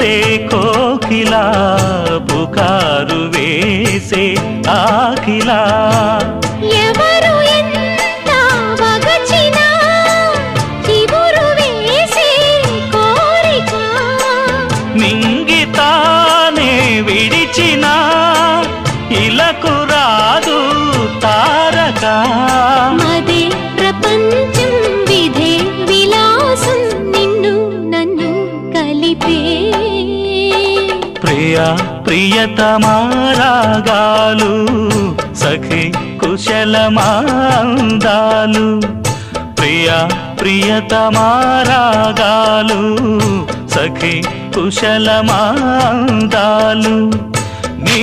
చేసే కోకిలా పుకారు వేసే ఆకిలా ఎవరు ఎంత వగచినా చివురు వేసే కోరిక నింగితానే విడిచిన ఇలకు రాదు తారక మదే ప్రపంచం విధే విలాసం నిన్ను నన్ను కలిపే ప్రియా ప్రియతమారాగాలు సఖి కుశలమాందాలు ప్రియా ప్రియతమారాగాలు సఖి కుశలమాందాలు నీ